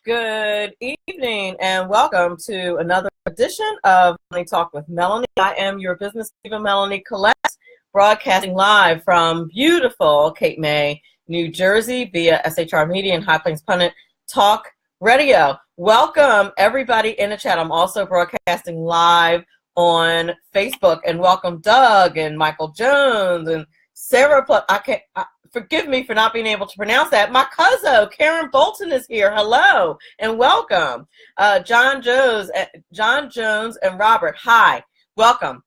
Good evening and welcome to another edition of MoneyTalk with Melanie. I am your business diva, Melanie Collette, broadcasting live from beautiful Cape May, New Jersey via SHR Media and High Plains Pundit Talk Radio. Welcome everybody in the chat. I'm also broadcasting live on Facebook, and welcome Doug and Michael Jones and Sarah. Forgive me for not being able to pronounce that. My cousin, Karen Bolton, is here. Hello and welcome. John Jones and Robert. Hi. Welcome,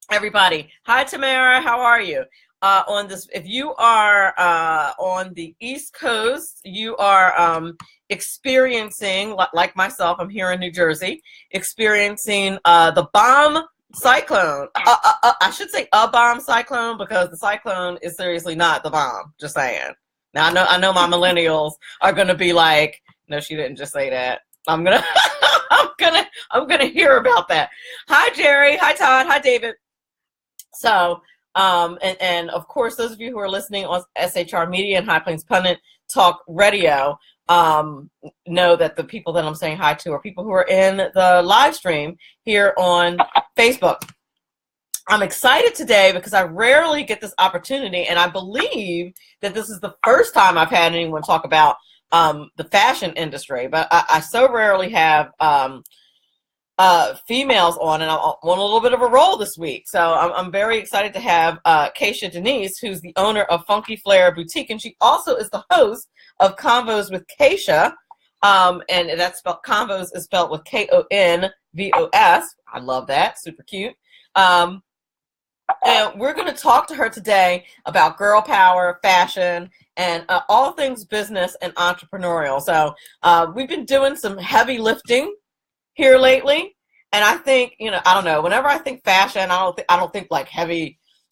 everybody. Hi, Tamara. How are you? If you are on the East Coast, you are experiencing, like myself, I'm here in New Jersey, experiencing the bomb cyclone. I should say a bomb cyclone, because the cyclone is seriously not the bomb. Just saying. Now I know my millennials are gonna be like, no, she didn't just say that. I'm gonna hear about that. Hi Jerry. Hi Todd. Hi David. So and of course, those of you who are listening on SHR Media and High Plains Pundit Talk Radio know that the people that I'm saying hi to are people who are in the live stream here on Facebook. I'm excited today because I rarely get this opportunity, and I believe that this is the first time I've had anyone talk about the fashion industry, but I so rarely have females on, and I'm on a little bit of a roll this week. So I'm very excited to have Kesha Denise, who's the owner of Flair Boutique, and she also is the host of Konvos with Kesha, and that's spelled, Konvos is spelled with Konvos. I love that, super cute. And we're going to talk to her today about girl power, fashion, and all things business and entrepreneurial. So we've been doing some heavy lifting here lately, and I think, I don't know, whenever I think fashion, I don't think like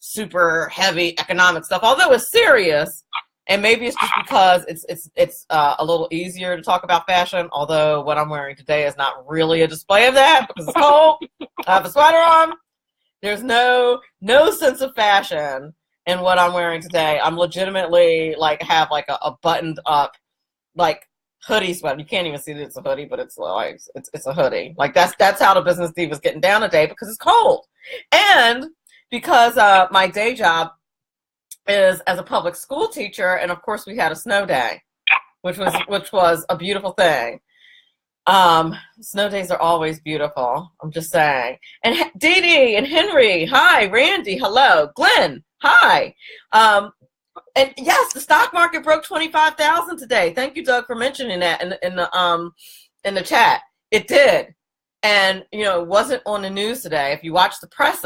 super heavy economic stuff, although it's serious. And maybe it's just because it's a little easier to talk about fashion, although what I'm wearing today is not really a display of that because it's cold. I have a sweater on. There's no sense of fashion in what I'm wearing today. I'm legitimately have a buttoned up hoodie sweater. You can't even see that it's a hoodie, but it's a hoodie. That's how the business diva's getting down today, because it's cold. And because my day job is as a public school teacher, and of course we had a snow day, which was a beautiful thing. Snow days are always beautiful, I'm just saying. And Dee Dee and Henry, hi. Randy, hello. Glenn, hi. And yes, the stock market broke 25,000 today. Thank you, Doug, for mentioning that in the chat. It did. And it wasn't on the news today. If you watch the press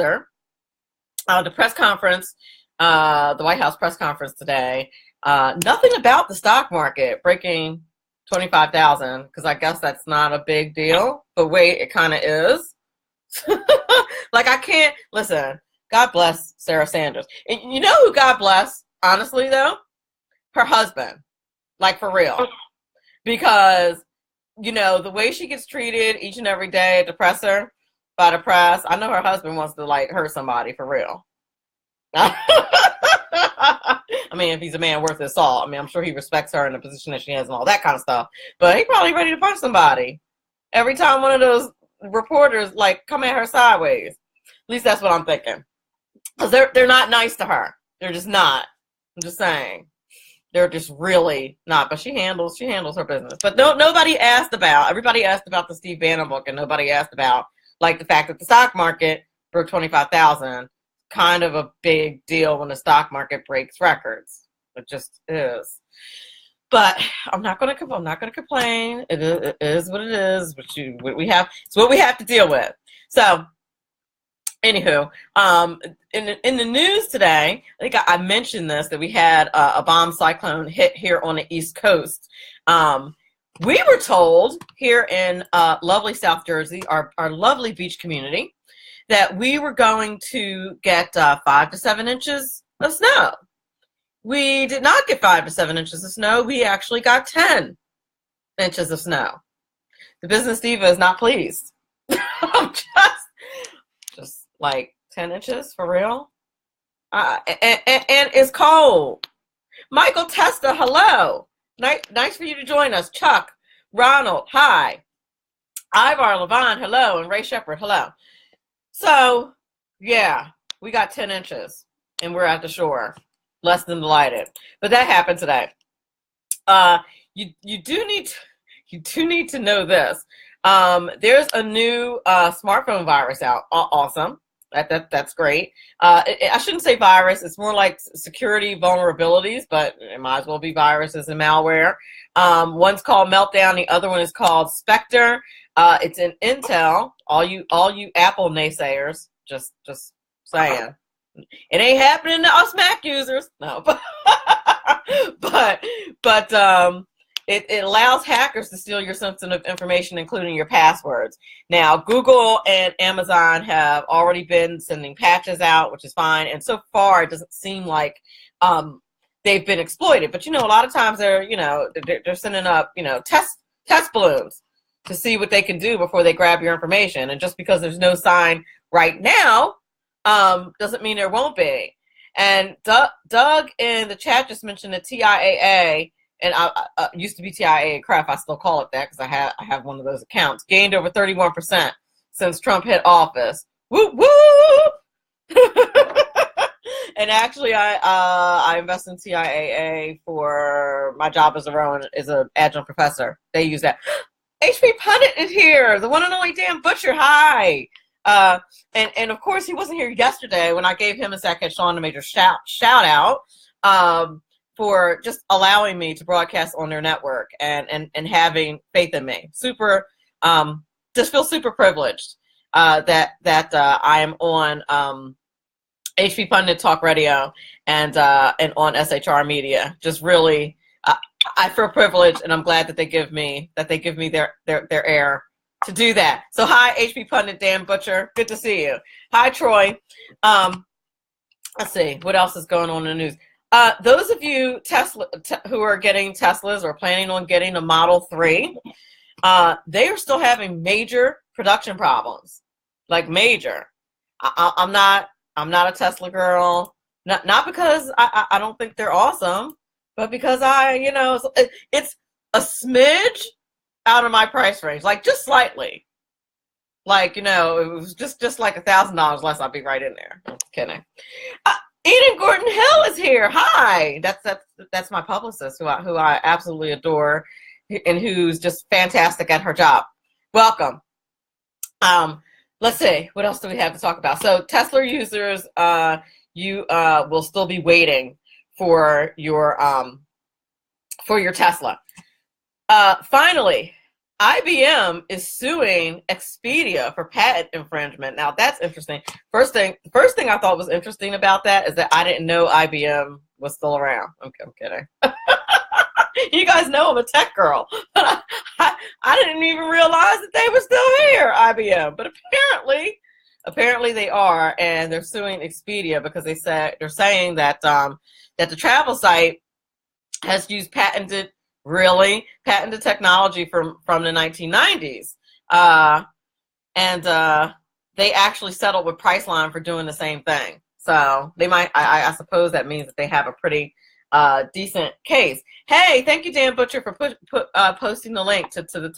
conference, the White House press conference today, nothing about the stock market breaking 25,000, because I guess that's not a big deal, but wait, it kind of is. I can't listen. God bless Sarah Sanders. And you know who God bless, honestly, though? Her husband. For real. Because the way she gets treated each and every day at the presser by the press, I know her husband wants to hurt somebody for real. I mean, if he's a man worth his salt, I'm sure he respects her in the position that she has and all that kind of stuff. But he's probably ready to punch somebody every time one of those reporters come at her sideways. At least that's what I'm thinking. Because they're not nice to her. They're just not. I'm just saying. They're just really not. But she handles her business. But nobody asked about. Everybody asked about the Steve Bannon book, and nobody asked about the fact that the stock market broke 25,000. Kind of a big deal when the stock market breaks records. It just is. But I'm not going to complain. It is what it is. It's what we have to deal with. So, anywho, in the news today, I think I mentioned this, that we had a bomb cyclone hit here on the East Coast. We were told here in lovely South Jersey, our lovely beach community, that we were going to get 5 to 7 inches of snow. We did not get 5 to 7 inches of snow. We actually got 10 inches of snow. The business diva is not pleased. I'm just 10 inches for real. And it's cold. Michael Testa, hello. Nice for you to join us. Chuck, Ronald, hi. Ivar Levon, hello. And Ray Shepard, hello. So, yeah, we got 10 inches and we're at the shore. Less than delighted. But that happened today. You do need to know this. There's a new smartphone virus out. Awesome. That's great. I shouldn't say virus. It's more like security vulnerabilities, but it might as well be viruses and malware. One's called Meltdown. The other one is called Spectre. It's in Intel. All you Apple naysayers, just saying. It ain't happening to us Mac users. No, but it allows hackers to steal your sensitive information, including your passwords. Now, Google and Amazon have already been sending patches out, which is fine. And so far, it doesn't seem like they've been exploited. But, a lot of times they're sending up, test balloons to see what they can do before they grab your information. And just because there's no sign right now doesn't mean there won't be. And Doug in the chat just mentioned the TIAA. And I used to be TIAA crap. I still call it that because I have one of those accounts. Gained over 31% since Trump hit office. Woo woo! And actually, I invest in TIAA for my job as an adjunct professor. They use that. HP Pundit is here. The one and only Dan Butcher. Hi. And of course, he wasn't here yesterday when I gave him and Zach Sean a major shout out. For just allowing me to broadcast on their network and having faith in me. Super, just feel super privileged that I am on HP Pundit Talk Radio and on SHR Media. Just really, I feel privileged, and I'm glad that they give me their air to do that. So hi, HP Pundit Dan Butcher, good to see you. Hi, Troy. Let's see what else is going on in the news. Those of you who are getting Teslas or planning on getting a Model 3, they are still having major production problems, like major. I'm not a Tesla girl, not because I don't think they're awesome, but because it's a smidge out of my price range, like just slightly. Like, it was just like $1,000 less, I'd be right in there. I'm kidding. Eden Gordon Hill is here. Hi. That's my publicist who I absolutely adore and who's just fantastic at her job. Welcome. Let's see. What else do we have to talk about? So Tesla users, you will still be waiting for your Tesla. Finally, IBM is suing Expedia for patent infringement. Now that's interesting. First thing I thought was interesting about that is that I didn't know IBM was still around. Okay, I'm kidding. You guys know I'm a tech girl. I didn't even realize that they were still here, IBM. But apparently they are, and they're suing Expedia because they're saying that that the travel site has used patented technology from the 1990s. And they actually settled with Priceline for doing the same thing. So they might, I suppose that means that they have a pretty decent case. Hey, thank you, Dan Butcher, for posting the link to the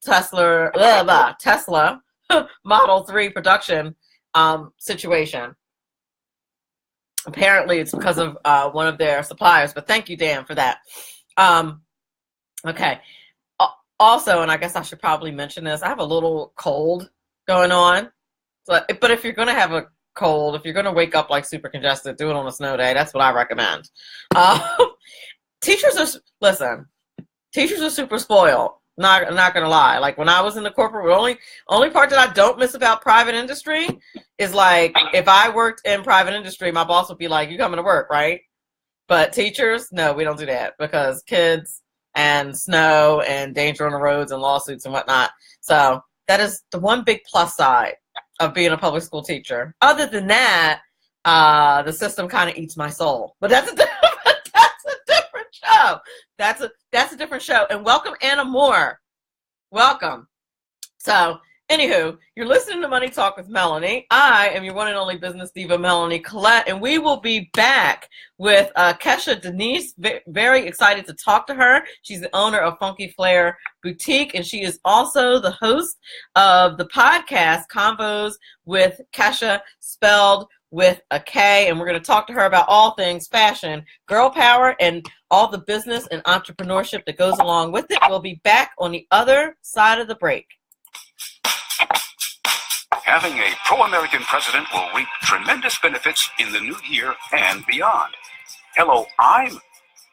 Tesla Model 3 production situation. Apparently it's because of one of their suppliers, but thank you, Dan, for that. Okay. Also, and I guess I should probably mention this, I have a little cold going on. But if you're going to have a cold, if you're going to wake up like super congested, do it on a snow day. That's what I recommend. Teachers are super spoiled. Not going to lie. Like when I was in the corporate, only part that I don't miss about private industry is like if I worked in private industry, my boss would be like, "You coming to work, right?" But teachers, no, we don't do that because kids and snow and danger on the roads and lawsuits and whatnot. So that is the one big plus side of being a public school teacher. Other than that, the system kind of eats my soul. But that's a different show. That's a different show. And welcome, Anna Moore. Welcome. So Anywho, you're listening to Money Talk with Melanie. I am your one and only business diva, Melanie Collette, and we will be back with Kesha Denise. Very excited to talk to her. She's the owner of Flair Boutique, and she is also the host of the podcast Konvos with Kesha, spelled with a K, and we're going to talk to her about all things fashion, girl power, and all the business and entrepreneurship that goes along with it. We'll be back on the other side of the break. Having a pro-American president will reap tremendous benefits in the new year and beyond. Hello, I'm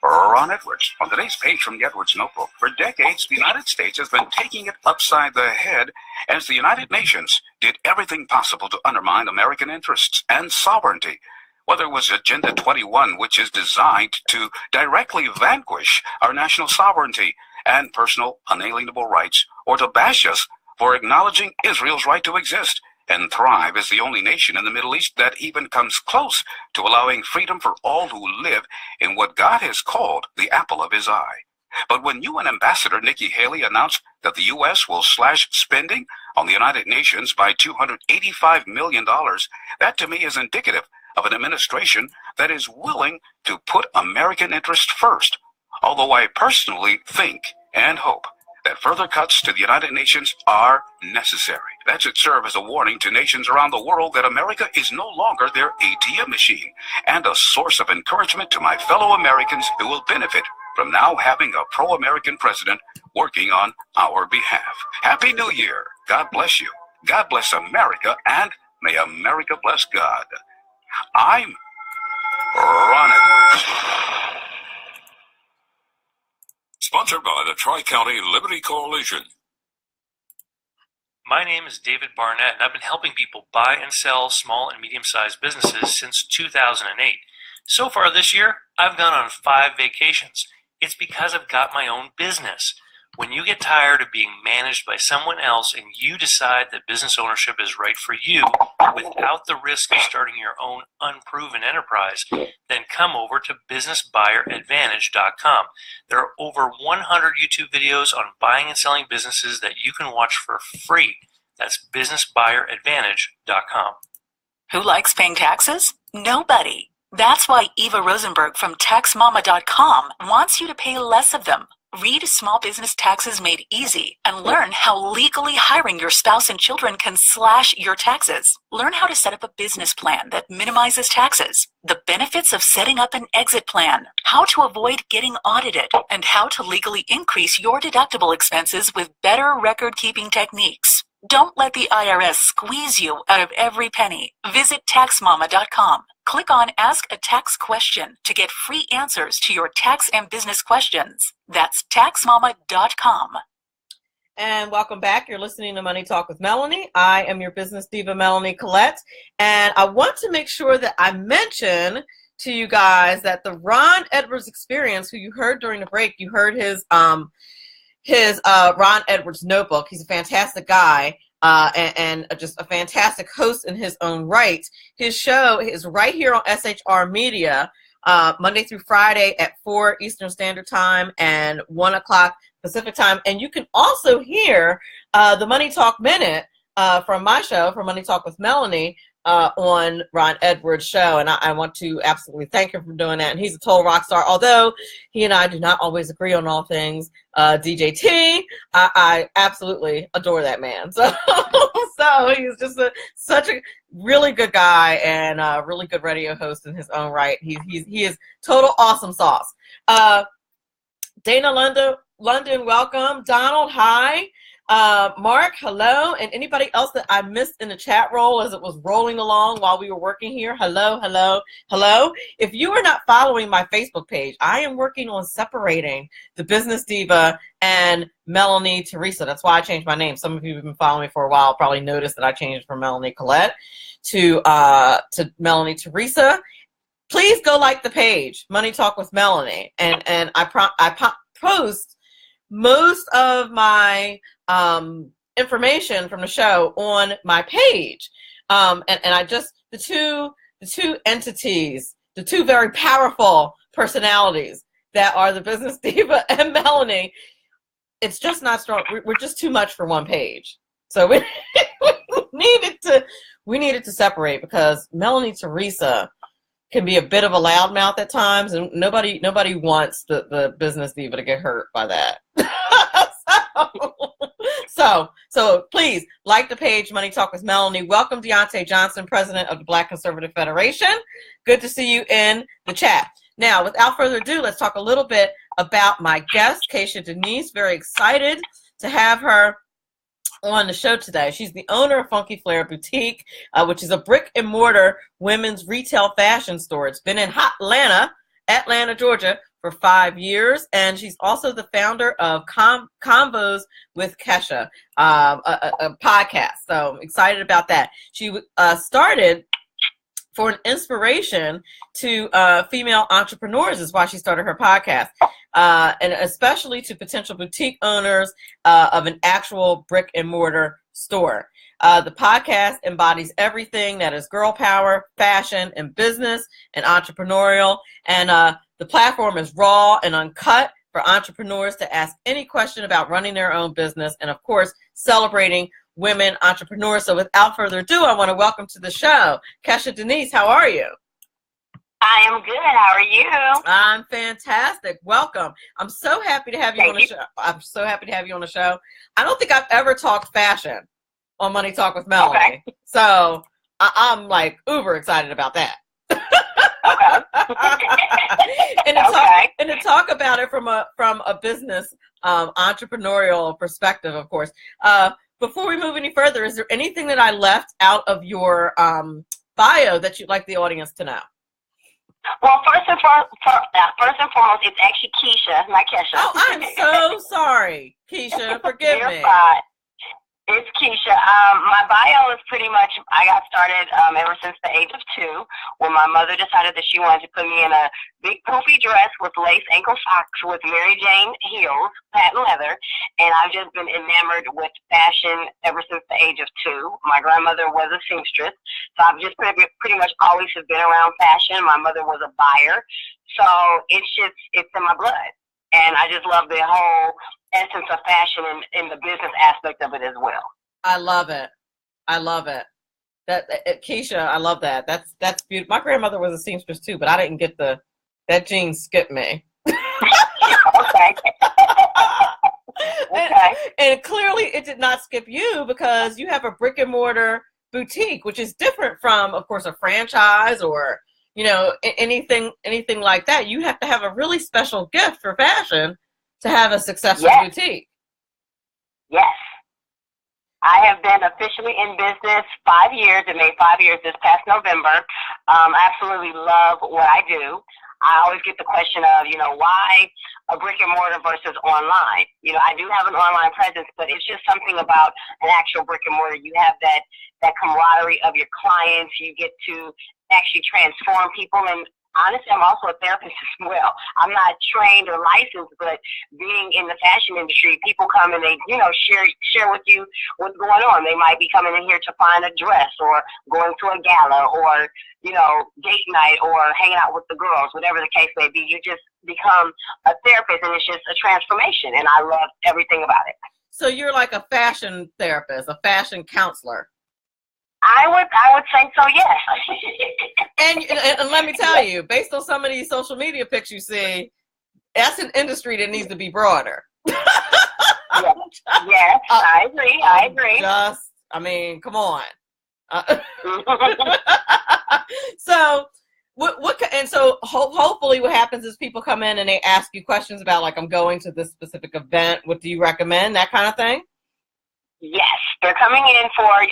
Ron Edwards. On today's page from the Edwards Notebook, for decades, the United States has been taking it upside the head as the United Nations did everything possible to undermine American interests and sovereignty. Whether it was Agenda 21, which is designed to directly vanquish our national sovereignty and personal unalienable rights, or to bash us for acknowledging Israel's right to exist and thrive as the only nation in the Middle East that even comes close to allowing freedom for all who live in what God has called the apple of his eye. But when UN Ambassador Nikki Haley announced that the U.S. will slash spending on the United Nations by $285 million, that to me is indicative of an administration that is willing to put American interest first, although I personally think and hope that further cuts to the United Nations are necessary. That should serve as a warning to nations around the world that America is no longer their ATM machine, and a source of encouragement to my fellow Americans who will benefit from now having a pro-American president working on our behalf. Happy New Year. God bless you. God bless America, and may America bless God. I'm Ron Edwards. Sponsored by the Tri-County Liberty Coalition. My name is David Barnett, and I've been helping people buy and sell small and medium-sized businesses since 2008. So far this year, I've gone on 5 vacations. It's because I've got my own business. When you get tired of being managed by someone else and you decide that business ownership is right for you without the risk of starting your own unproven enterprise, then come over to businessbuyeradvantage.com. There are over 100 YouTube videos on buying and selling businesses that you can watch for free. That's businessbuyeradvantage.com. Who likes paying taxes? Nobody. That's why Eva Rosenberg from TaxMama.com wants you to pay less of them. Read Small Business Taxes Made Easy and learn how legally hiring your spouse and children can slash your taxes. Learn how to set up a business plan that minimizes taxes, the benefits of setting up an exit plan, how to avoid getting audited, and how to legally increase your deductible expenses with better record-keeping techniques. Don't let the IRS squeeze you out of every penny. Visit TaxMama.com. Click on Ask a Tax Question to get free answers to your tax and business questions. That's TaxMama.com. And welcome back. You're listening to Money Talk with Melanie. I am your business diva, Melanie Collette. And I want to make sure that I mention to you guys that the Ron Edwards Experience, who you heard during the break, you heard his Ron Edwards Notebook. He's a fantastic guy. And just a fantastic host in his own right. His show is right here on SHR Media, Monday through Friday at 4 Eastern Standard Time and 1 o'clock Pacific Time. And you can also hear the Money Talk Minute from my show, from Money Talk with Melanie, on Ron Edwards' show. And I want to absolutely thank him for doing that. And he's a total rock star. Although he and I do not always agree on all things, DJ T, I absolutely adore that man. So he's just such a really good guy and a really good radio host in his own right. He is total awesome sauce. Dana London, welcome. Donald, hi. Mark, hello. And anybody else that I missed in the chat roll as it was rolling along while we were working here, hello. If you are not following my Facebook page, I am working on separating the Business Diva and Melanie Teresa. That's why I changed my name. Some of you have been following me for a while probably noticed that I changed from Melanie Collette to Melanie Teresa. Please go like the page, Money Talk with Melanie. And I post most of my information from the show on my page. And I just, the two entities, the two very powerful personalities that are the Business Diva and Melanie, it's just not strong. We're just too much for one page. So we we needed to separate because Melanie Teresa can be a bit of a loudmouth at times, and nobody wants the business diva to get hurt by that. So please like the page Money Talk with Melanie. Welcome Deontay Johnson, president of the Black Conservative Federation. Good to see you in the chat. Now, without further ado, let's talk a little bit about my guest, Kesha Denise. Very excited to have her on the show today. She's the owner of Funky Flair Boutique, which is a brick and mortar women's retail fashion store. It's been in Atlanta, Georgia for 5 years, and she's also the founder of Konvos with Kesha, a podcast. So I'm excited about that. She started for an inspiration to female entrepreneurs is why she started her podcast, and especially to potential boutique owners of an actual brick and mortar store. The podcast embodies everything that is girl power, fashion, and business, and entrepreneurial. And the platform is raw and uncut for entrepreneurs to ask any question about running their own business, and of course, celebrating women entrepreneurs. So without further ado, I want to welcome to the show, Kesha Denise. How are you? I am good. How are you? I'm fantastic. Welcome. I'm so happy to have you on the show. I'm so happy to have you on the show. I don't think I've ever talked fashion on Money Talk with Melanie. Okay. So I'm like uber excited about that. and to talk about it from a business entrepreneurial perspective, of course. Before we move any further, is there anything that I left out of your bio that you'd like the audience to know? Well, first and foremost, it's actually Kesha, not Kesha. Oh, I'm so sorry, Kesha. Forgive me. You're fine. It's Kesha. My bio is pretty much, I got started ever since the age of 2 when my mother decided that she wanted to put me in a big poofy dress with lace ankle socks with Mary Jane heels, patent leather, and I've just been enamored with fashion ever since the age of 2. My grandmother was a seamstress, so I've just pretty much always have been around fashion. My mother was a buyer, so it's in my blood. And I just love the whole essence of fashion and the business aspect of it as well. I love it. Kesha, I love that. That's beautiful. My grandmother was a seamstress too, but I didn't get that gene skipped me. Okay. And clearly it did not skip you because you have a brick and mortar boutique, which is different from, of course, a franchise or anything like that. You have to have a really special gift for fashion to have a successful boutique. Yes. I have been officially in business 5 years. It made 5 years this past November. I absolutely love what I do. I always get the question of, why a brick and mortar versus online? I do have an online presence, but it's just something about an actual brick and mortar. You have that camaraderie of your clients. You get to actually transform people. And honestly, I'm also a therapist as well. I'm not trained or licensed, but being in the fashion industry, people come and they, share with you what's going on. They might be coming in here to find a dress or going to a gala or, date night or hanging out with the girls, whatever the case may be. You just become a therapist, and it's just a transformation, and I love everything about it. So you're like a fashion therapist, a fashion counselor. I would say so, yes. and let me tell you, based on some of these social media pics you see, that's an industry that needs to be broader. Yes, I agree. Come on. So hopefully what happens is people come in and they ask you questions about, like, I'm going to this specific event. What do you recommend? That kind of thing. Yes, they're coming in for a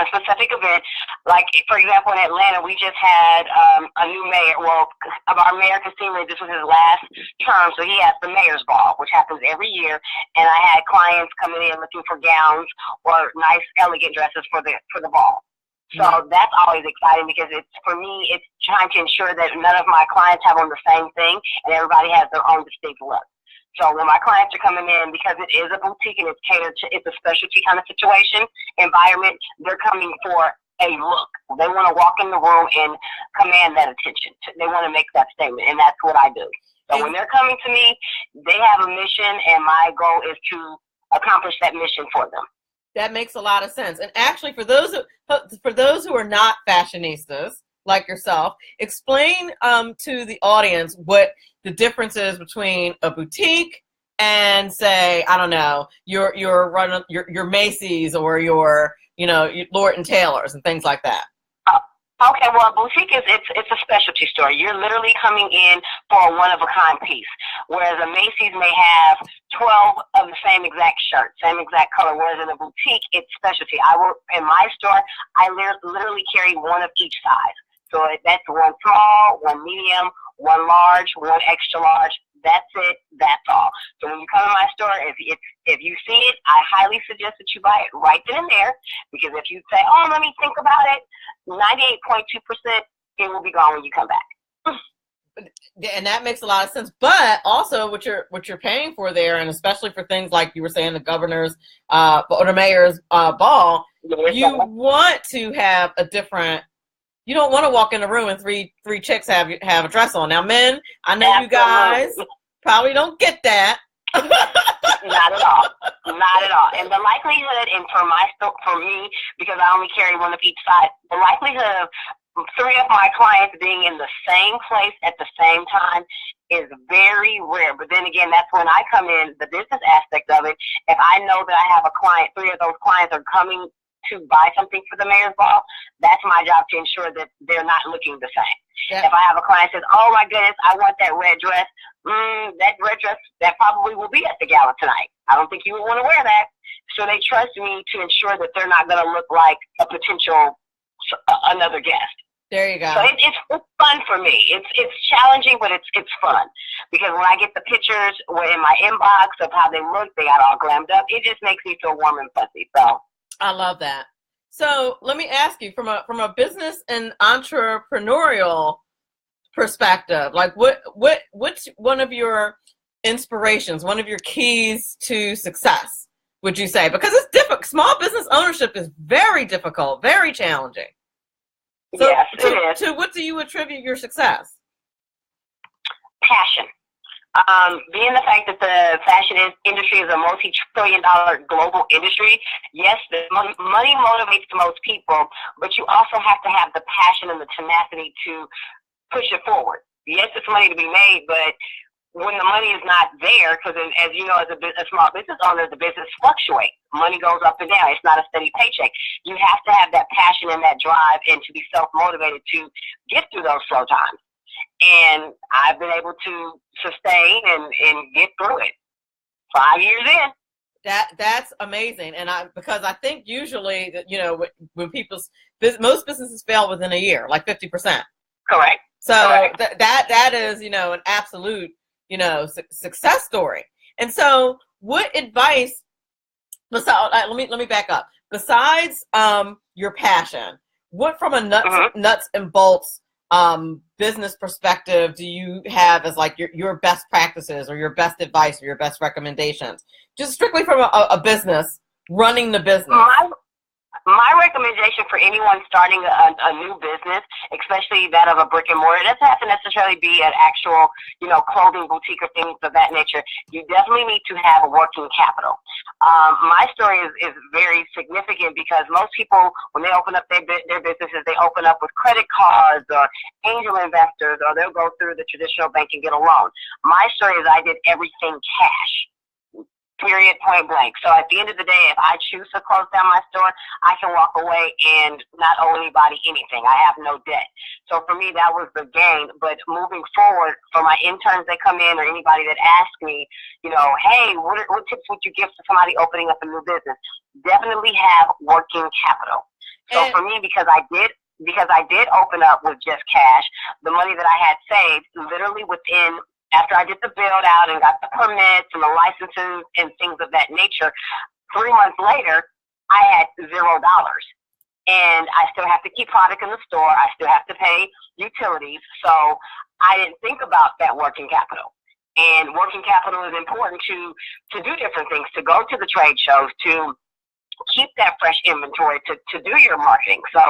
specific event. Like, for example, in Atlanta, we just had a new mayor. Well, our mayor, Kasimi, this was his last term, so he has the mayor's ball, which happens every year. And I had clients coming in looking for gowns or nice, elegant dresses for the ball. So that's always exciting because for me, it's trying to ensure that none of my clients have on the same thing and everybody has their own distinct look. So when my clients are coming in, because it is a boutique and it's a specialty kind of situation, environment, they're coming for a look. They want to walk in the room and command that attention. They want to make that statement, and that's what I do. So when they're coming to me, they have a mission, and my goal is to accomplish that mission for them. That makes a lot of sense. And actually, for those who are not fashionistas like yourself, explain to the audience what the difference is between a boutique and, say, I don't know, your Macy's or your Lord and Taylor's and things like that. Okay, well, a boutique it's a specialty store. You're literally coming in for a one-of-a-kind piece, whereas a Macy's may have 12 of the same exact shirt, same exact color, whereas in a boutique, it's specialty. In my store, I literally carry one of each size. So that's one small, one medium, one large, one extra large. That's it. That's all. So when you come to my store, if you see it, I highly suggest that you buy it right then and there, because if you say, "Oh, let me think about it," 98.2% it will be gone when you come back. And that makes a lot of sense. But also, what you're paying for there, and especially for things like you were saying, the governor's or the mayor's ball, you want to have a different. You don't want to walk in the room and three chicks have a dress on. Now, men, I know you guys probably don't get that. Not at all. Not at all. And the likelihood, and for me, because I only carry one of each side, the likelihood of 3 of my clients being in the same place at the same time is very rare. But then again, that's when I come in, the business aspect of it. If I know that I have a client, 3 of those clients are coming to buy something for the mayor's ball, that's my job to ensure that they're not looking the same. Yeah. If I have a client that says, "Oh my goodness, I want that red dress," that red dress, that probably will be at the gala tonight. I don't think you would want to wear that. So they trust me to ensure that they're not going to look like a potential another guest. There you go. So it's fun for me. It's challenging, but it's fun, because when I get the pictures in my inbox of how they look, they got all glammed up. It just makes me feel warm and fuzzy. So I love that. So let me ask you, from a business and entrepreneurial perspective, like what's one of your inspirations, one of your keys to success, would you say? Because it's difficult. Small business ownership is very difficult, very challenging. So yes, it is. To what do you attribute your success? Passion. Being the fact that the fashion industry is a multi-trillion-dollar global industry, yes, the money motivates most people, but you also have to have the passion and the tenacity to push it forward. Yes, it's money to be made, but when the money is not there, because as you know, as a small business owner, the business fluctuates. Money goes up and down. It's not a steady paycheck. You have to have that passion and that drive, and to be self-motivated to get through those slow times. And I've been able to sustain and get through it 5 years in. That's amazing. And because I think usually that, when most businesses fail within a year, like 50%. Correct. So Correct. that is, an absolute, success story. And so what advice, let me back up. Besides your passion, what from a nuts and bolts business perspective do you have as like your best practices or your best advice or your best recommendations, just strictly from a business, running the business? My recommendation for anyone starting a new business, especially that of a brick and mortar, it doesn't have to necessarily be an actual, clothing boutique or things of that nature. You definitely need to have a working capital. My story is very significant because most people, when they open up their businesses, they open up with credit cards or angel investors, or they'll go through the traditional bank and get a loan. My story is I did everything cash. Period, point blank. So at the end of the day, if I choose to close down my store, I can walk away and not owe anybody anything. I have no debt. So for me, that was the gain. But moving forward, for my interns that come in or anybody that asks me, hey, what tips would you give to somebody opening up a new business? Definitely have working capital. So for me, because I did open up with just cash, the money that I had saved, literally after I did the build out and got the permits and the licenses and things of that nature, 3 months later, I had $0. And I still have to keep product in the store. I still have to pay utilities. So I didn't think about that working capital. And working capital is important to do different things, to go to the trade shows, to keep that fresh inventory, to do your marketing. So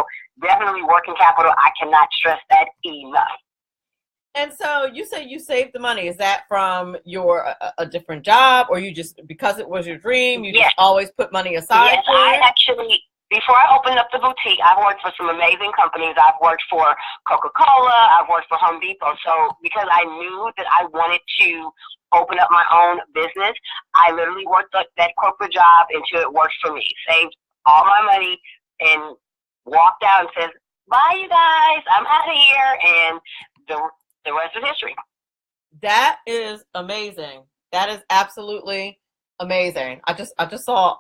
definitely working capital. I cannot stress that enough. And so you say you saved the money. Is that from your a different job, or you just, because it was your dream, you just always put money aside? Yes, I actually, before I opened up the boutique, I've worked for some amazing companies. I've worked for Coca-Cola. I've worked for Home Depot. So because I knew that I wanted to open up my own business, I literally worked that corporate job until it worked for me. Saved all my money and walked out and said, "Bye, you guys. I'm out of here." And the rest is history. That is amazing. That is absolutely amazing. I just saw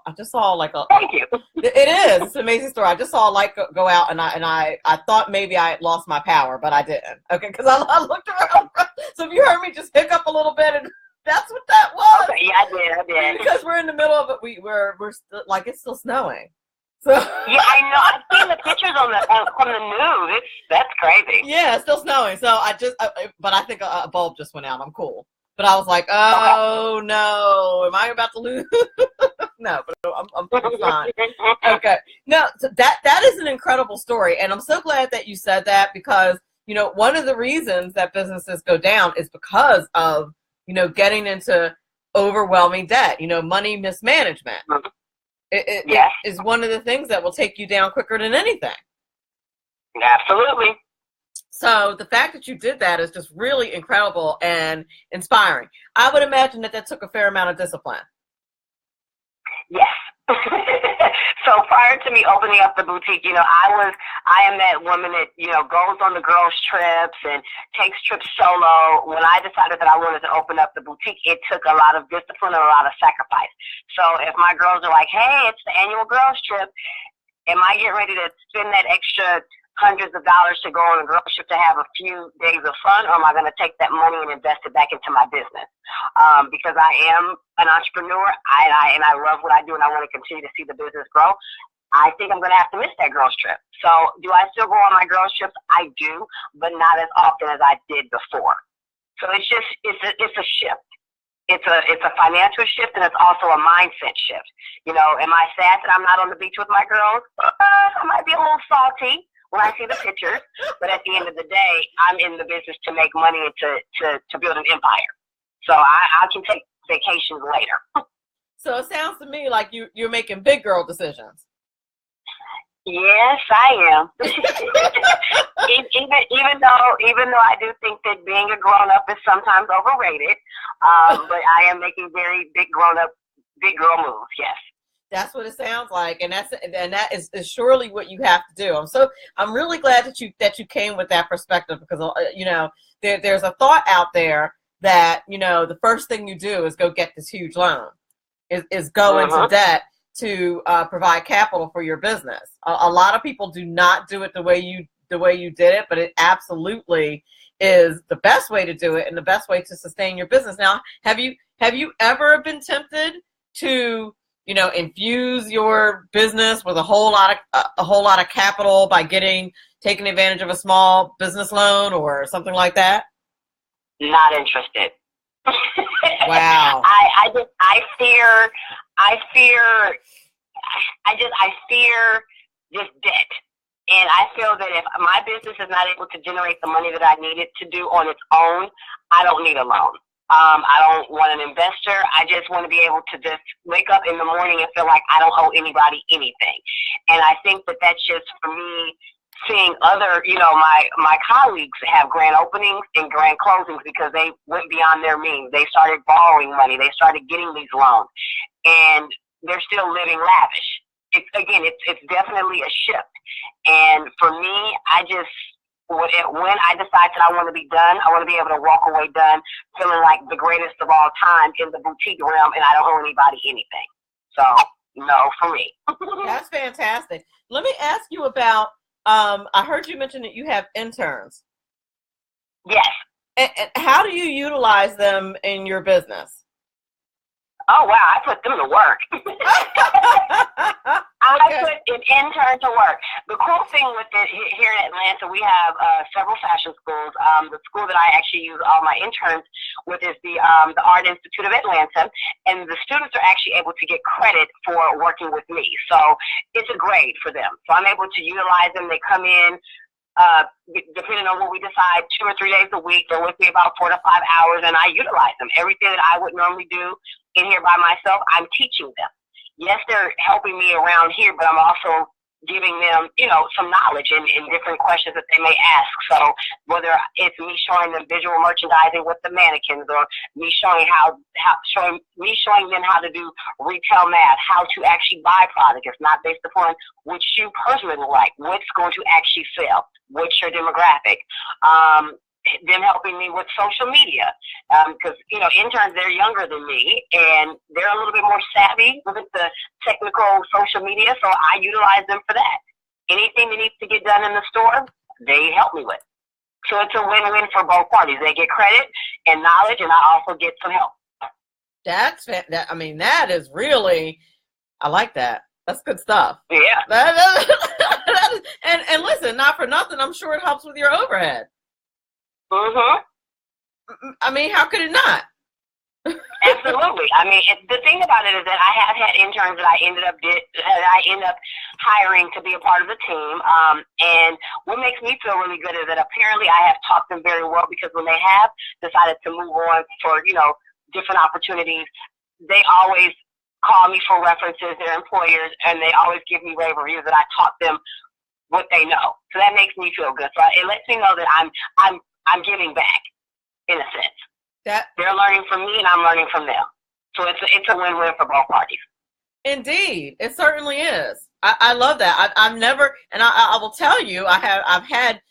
like a. Thank you. It is. It's an amazing story. I just saw a light go out, and I thought maybe I had lost my power, but I didn't. Okay, because I looked around. So if you heard me just hiccup a little bit, and that's what that was. Okay, yeah, I did. Because we're in the middle of it. We're still, like, it's still snowing. So yeah, I know. I've seen the pictures from the news. That's crazy. Yeah, it's still snowing. So but I think a bulb just went out. I'm cool. But I was like, oh no, am I about to lose? No, but I'm fine. Okay. No, so that is an incredible story, and I'm so glad that you said that, because one of the reasons that businesses go down is because of getting into overwhelming debt. Money mismanagement. It is one of the things that will take you down quicker than anything. Absolutely. So the fact that you did that is just really incredible and inspiring. I would imagine that took a fair amount of discipline. Yes. So prior to me opening up the boutique, I am that woman that, goes on the girls' trips and takes trips solo. When I decided that I wanted to open up the boutique, it took a lot of discipline and a lot of sacrifice. So if my girls are like, "Hey, it's the annual girls' trip," am I getting ready to spend that extra hundreds of dollars to go on a girls' trip to have a few days of fun, or am I going to take that money and invest it back into my business? Because I am an entrepreneur, and I love what I do, and I want to continue to see the business grow. I think I'm going to have to miss that girls' trip. So do I still go on my girls' trips? I do, but not as often as I did before. So it's a shift. It's a financial shift, and it's also a mindset shift. Am I sad that I'm not on the beach with my girls? I might be a little salty when I see the pictures, but at the end of the day, I'm in the business to make money and to build an empire. So I can take vacations later. So it sounds to me like you're making big girl decisions. Yes, I am. even though I do think that being a grown up is sometimes overrated, but I am making very big girl moves. Yes. That's what it sounds like, and that is surely what you have to do. I'm really glad that you came with that perspective, because there's a thought out there that the first thing you do is go get this huge loan, is go into debt to provide capital for your business. A lot of people do not do it the way you did it, but it absolutely is the best way to do it and the best way to sustain your business. Now, have you ever been tempted to infuse your business with a whole lot of capital by taking advantage of a small business loan or something like that? Not interested. Wow. I fear just debt. And I feel that if my business is not able to generate the money that I need it to do on its own, I don't need a loan. I don't want an investor. I just want to be able to just wake up in the morning and feel like I don't owe anybody anything. And I think that that's just, for me, seeing other, my colleagues have grand openings and grand closings because they went beyond their means. They started borrowing money. They started getting these loans, and they're still living lavish. It's definitely a shift. And for me, when I decide that I want to be done, I want to be able to walk away done feeling like the greatest of all time in the boutique realm, and I don't owe anybody anything. So, no, for me. That's fantastic. Let me ask you about, I heard you mention that you have interns. Yes. And how do you utilize them in your business? Oh, wow, I put them to work. I put an intern to work. The cool thing with it, here in Atlanta, we have several fashion schools. The school that I actually use all my interns with is the Art Institute of Atlanta, and the students are actually able to get credit for working with me. So it's a grade for them. So I'm able to utilize them. They come in depending on what we decide, 2 or 3 days a week. They're with me about 4 to 5 hours, and I utilize them. Everything that I would normally do in here by myself, I'm teaching them. Yes, they're helping me around here, but I'm also giving them, some knowledge in different questions that they may ask. So whether it's me showing them visual merchandising with the mannequins, or me showing showing them how to do retail math, how to actually buy product. It's not based upon which you personally would like, what's going to actually sell, what's your demographic. Them helping me with social media, because interns, they're younger than me and they're a little bit more savvy with the technical social media, so I utilize them for that. Anything that needs to get done in the store, they help me with. So it's a win-win for both parties. They get credit and knowledge, and I also get some help. That is really, I like that. That's good stuff. Yeah. And listen, not for nothing, I'm sure it helps with your overhead. I mean, how could it not? Absolutely. I mean, the thing about it is that I have had interns that I ended up hiring to be a part of the team. And what makes me feel really good is that apparently I have taught them very well, because when they have decided to move on for, different opportunities, they always call me for references, their employers, and they always give me rave reviews that I taught them what they know. So that makes me feel good. So it lets me know that I'm giving back, in a sense. They're learning from me, and I'm learning from them. So it's a win-win for both parties. Indeed, it certainly is. I love that. I've never, and I will tell you, I've had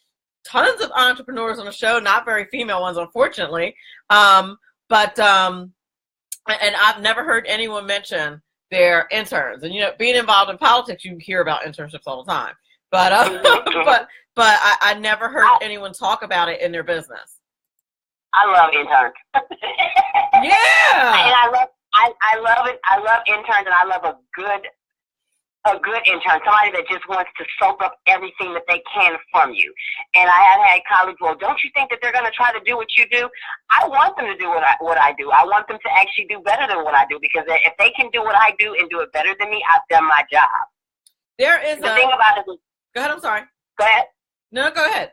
tons of entrepreneurs on the show, not very female ones, unfortunately. But and I've never heard anyone mention their interns. And being involved in politics, you hear about internships all the time. But but I never heard anyone talk about it in their business. I love interns. Yeah. And I love it. I love interns, and I love a good intern, somebody that just wants to soak up everything that they can from you. And I have had colleagues, well, don't you think that they're going to try to do what you do? I want them to do what I do. I want them to actually do better than what I do, because if they can do what I do and do it better than me, I've done my job. There is the thing about it is, go ahead. I'm sorry. Go ahead. No, go ahead.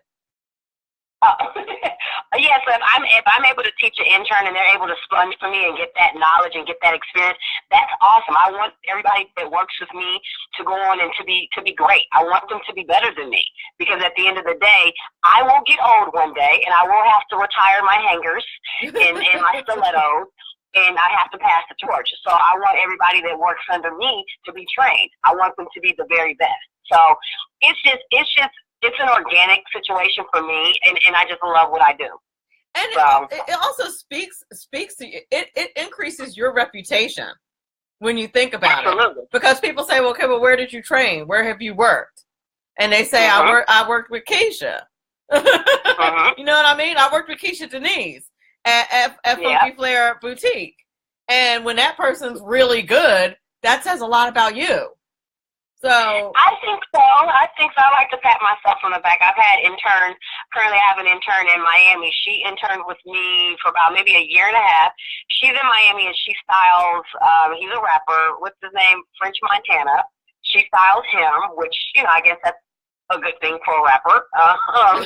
Yes, if I'm able to teach an intern and they're able to sponge for me and get that knowledge and get that experience, that's awesome. I want everybody that works with me to go on and to be great. I want them to be better than me, because at the end of the day, I will get old one day and I will have to retire my hangers and my stilettos, and I have to pass the torch. So I want everybody that works under me to be trained. I want them to be the very best. So it's an organic situation for me, and I just love what I do. And so, it also speaks to you. It increases your reputation when you think about it. Because people say, well, okay, well, where did you train? Where have you worked? And they say, I worked with Kesha. You know what I mean? I worked with Kesha Denise at Funky Flair Boutique. And when that person's really good, that says a lot about you. So I think so. I like to pat myself on the back. I've had interns. Currently, I have an intern in Miami. She interned with me for about maybe a year and a half. She's in Miami, and she styles. He's a rapper. What's his name? French Montana. She styles him, which I guess that's a good thing for a rapper.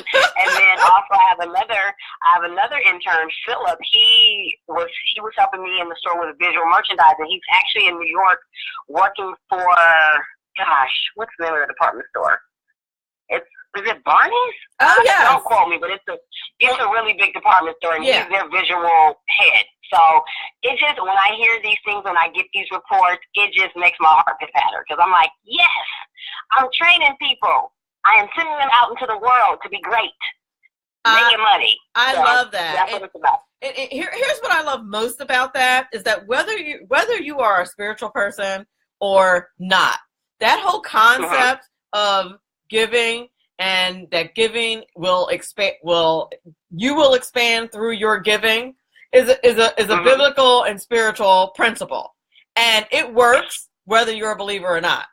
And then also I have another intern, Philip. He was helping me in the store with visual merchandising. He's actually in New York working for. Gosh, what's the name of the department store? Is it Barney's? Oh, yeah. Don't quote me, but it's a really big department store, and he's their visual head. So it just, when I hear these things, when I get these reports, it just makes my heart get fatter, because I'm like, yes, I'm training people. I am sending them out into the world to be great, making money. I love that. That's what it's about. Here's what I love most about that is that whether you are a spiritual person or not, that whole concept of giving, and that giving will expand, you will expand through your giving, is a biblical and spiritual principle, and it works whether you're a believer or not.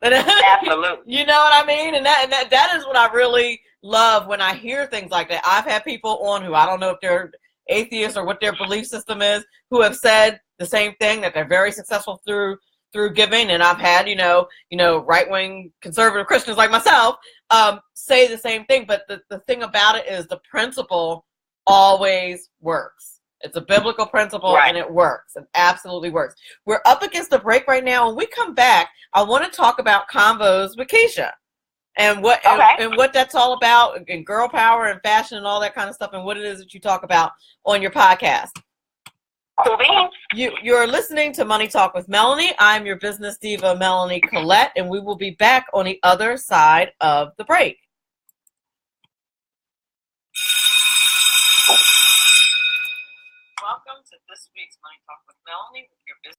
Absolutely. You know what I mean? And that is what I really love when I hear things like that. I've had people on who, I don't know if they're atheists or what their belief system is, who have said the same thing, that they're very successful through through giving, and I've had, right-wing conservative Christians like myself say the same thing. But the thing about it is the principle always works. It's a biblical principle, Right. and it works. It absolutely works. We're up against the break right now. When we come back, I want to talk about Konvos with Kesha and what and what that's all about, and girl power and fashion and all that kind of stuff, and what it is that you talk about on your podcast. Cool beans. You're listening to Money Talk with Melanie. I'm your business diva, Melanie Collette, and we will be back on the other side of the break. Welcome to this week's Money Talk with Melanie with your business